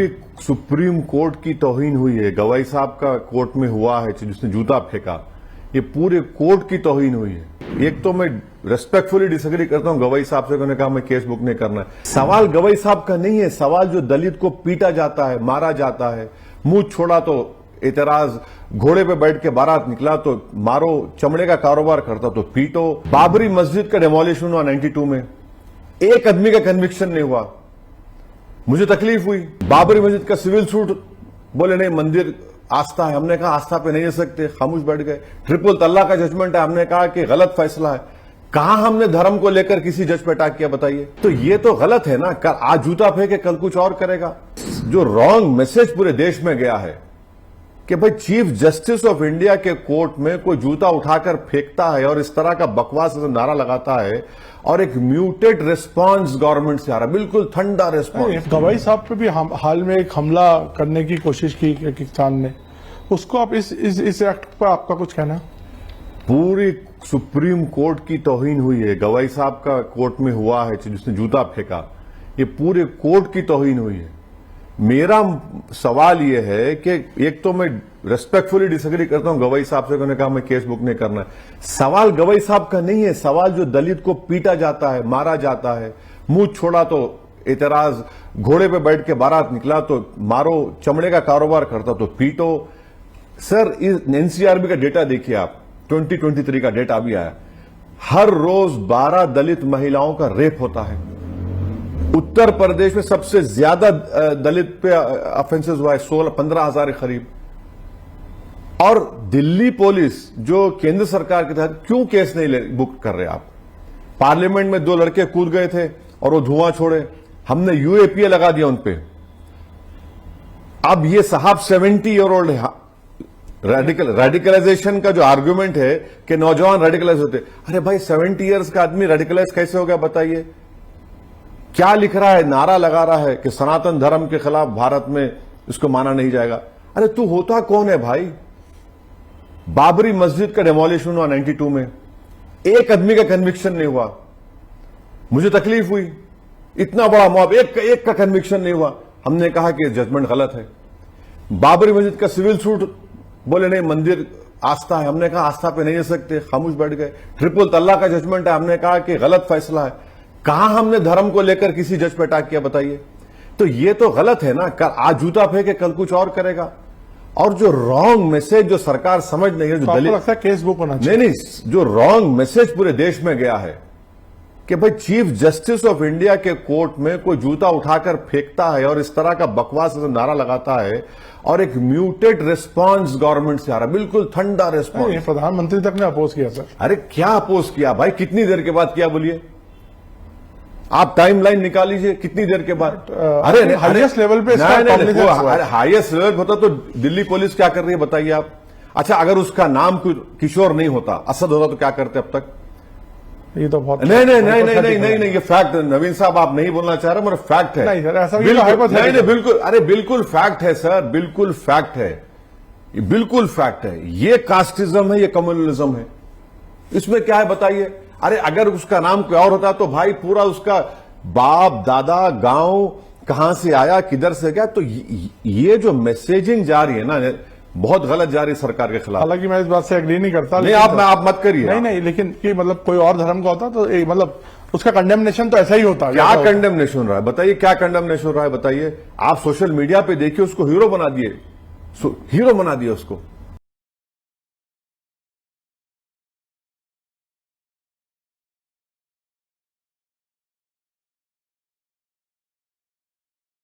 पूरी supreme court की तौहीन हुई है। गवाई साहब का कोर्ट में हुआ है जिसने जूता फेंका, ये पूरे कोर्ट की तौहीन हुई है। एक तो मैं रेस्पेक्टफुली डिसएग्री करता हूं गवाई साहब से, उन्होंने कहा मैं केस बुक नहीं करना है। सवाल गवाई साहब का नहीं है, सवाल जो दलित को पीटा जाता है, मारा जाता है, मुंह छोड़ा तो एतराज, घोड़े पे बैठ के बारात निकला तो मारो, चमड़े का कारोबार करता तो पीटो। बाबरी मस्जिद का डेमोलिशन हुआ 92 में, एक आदमी का कन्विक्शन नहीं हुआ, मुझे तकलीफ हुई। बाबरी मस्जिद का सिविल सूट, बोले नहीं मंदिर आस्था है, हमने कहा आस्था पे नहीं जा सकते, खामोश बैठ गए। ट्रिपल तलाक का जजमेंट है, हमने कहा कि गलत फैसला है। कहां हमने धर्म को लेकर किसी जज पे अटैक किया बताइए? तो ये तो गलत है ना, आज जूता फेंके कल कुछ और करेगा। जो रॉन्ग मैसेज पूरे देश में गया है कि भाई चीफ जस्टिस ऑफ इंडिया के कोर्ट में कोई जूता उठाकर फेंकता है और इस तरह का बकवास नारा लगाता है, और एक म्यूटेड रिस्पांस गवर्नमेंट से आ रहा है, बिल्कुल ठंडा रिस्पांस। गवाई साहब पे भी हाल में एक हमला करने की कोशिश की पाकिस्तान ने, उसको आप इस एक्ट पर आपका कुछ कहना? पूरी सुप्रीम कोर्ट की तौहीन हुई है। गवाई साहब का कोर्ट में हुआ है जिसने जूता फेंका, ये पूरे कोर्ट की तौहीन हुई है। मेरा सवाल यह है कि एक तो मैं रेस्पेक्टफुली डिसएग्री करता हूं गवाई साहब से, उन्होंने कहा मैं केस बुक नहीं करना है। सवाल गवाई साहब का नहीं है, सवाल जो दलित को पीटा जाता है, मारा जाता है, मुंह छोड़ा तो एतराज, घोड़े पे बैठ के बारात निकला तो मारो, चमड़े का कारोबार करता तो पीटो। सर एनसीआरबी का डेटा देखिए आप, 2023 का डेटा अभी आया, हर रोज 12 दलित महिलाओं का रेप होता है। उत्तर प्रदेश में सबसे ज्यादा दलित पे ऑफेंसेस हुआ है, 15,000 करीब। और दिल्ली पुलिस जो केंद्र सरकार के तहत क्यों केस नहीं बुक कर रहे आप? पार्लियामेंट में 2 लड़के कूद गए थे और वो धुआं छोड़े, हमने यूएपीए लगा दिया उनपे। अब ये साहब 70 ईयर ओल्ड है। रेडिकलाइजेशन का जो आर्गुमेंट है कि नौजवान रेडिकलाइज होते, अरे भाई 70 ईयर्स का आदमी रेडिकलाइज कैसे हो गया बताइए? क्या लिख रहा है, नारा लगा रहा है कि सनातन धर्म के खिलाफ भारत में इसको माना नहीं जाएगा। अरे तू होता कौन है भाई? बाबरी मस्जिद का डेमोलिशन हुआ 92 में, एक आदमी का कन्विक्शन नहीं हुआ, मुझे तकलीफ हुई। इतना बड़ा मॉब, एक का कन्विक्शन नहीं हुआ, हमने कहा कि जजमेंट गलत है। बाबरी मस्जिद का सिविल सूट, बोले नहीं मंदिर आस्था है, हमने कहा आस्था पे नहीं जा सकते, खामोश बैठ गए। ट्रिपल तलाक का जजमेंट है, हमने कहा कि गलत फैसला है। कहां हमने धर्म को लेकर किसी जज पे अटैक किया बताइए? तो ये तो गलत है ना, आज जूता फेंके कल कुछ और करेगा। और जो रॉन्ग मैसेज जो सरकार समझ नहीं है, जो दलित लगता है केस बुक होना चाहिए। नहीं, जो रॉन्ग मैसेज पूरे देश में गया है कि भाई चीफ जस्टिस ऑफ इंडिया के कोर्ट में कोई जूता उठाकर फेंकता है और इस तरह का बकवास नारा लगाता है, और एक म्यूटेड रिस्पांस गवर्नमेंट से आ रहा है, बिल्कुल ठंडा रिस्पांस। प्रधानमंत्री तक ने अपोज किया सर। अरे क्या अपोज किया भाई? कितनी देर के बाद किया बोलिए? आप टाइमलाइन निकाल लीजिए, कितनी देर के बाद? अरे हाईएस्ट लेवल पे हाईएस्ट लेवल होता तो दिल्ली पुलिस क्या कर रही है बताइए आप? अच्छा, अगर उसका नाम किशोर नहीं होता, असद होता तो क्या करते अब तक? ये तो बहुत नहीं, ये फैक्ट। नवीन साहब आप नहीं बोलना चाह रहे, मगर फैक्ट है। नहीं सर, ऐसा नहीं, बिल्कुल, अरे बिल्कुल फैक्ट है सर, बिल्कुल फैक्ट है, ये बिल्कुल फैक्ट है। ये कास्टिज्म है, ये कम्युनलिज्म है, इसमें क्या है बताइए? अरे अगर उसका नाम कोई और होता तो भाई पूरा उसका बाप दादा गांव कहां से आया, किधर से गया। तो ये जो मैसेजिंग जा रही है ना, बहुत गलत जा रही है सरकार के खिलाफ। हालांकि मैं इस बात से एग्री नहीं करता। नहीं, आप मत करिए। नहीं, लेकिन कि मतलब कोई और धर्म का होता तो मतलब उसका कंडेमनेशन तो ऐसा ही होता। क्या कंडेमनेशन रहा है बताइए? क्या कंडेमनेशन रहा है बताइए? आप सोशल मीडिया पे देखिए, उसको हीरो बना दिए, हीरो बना दिया उसको।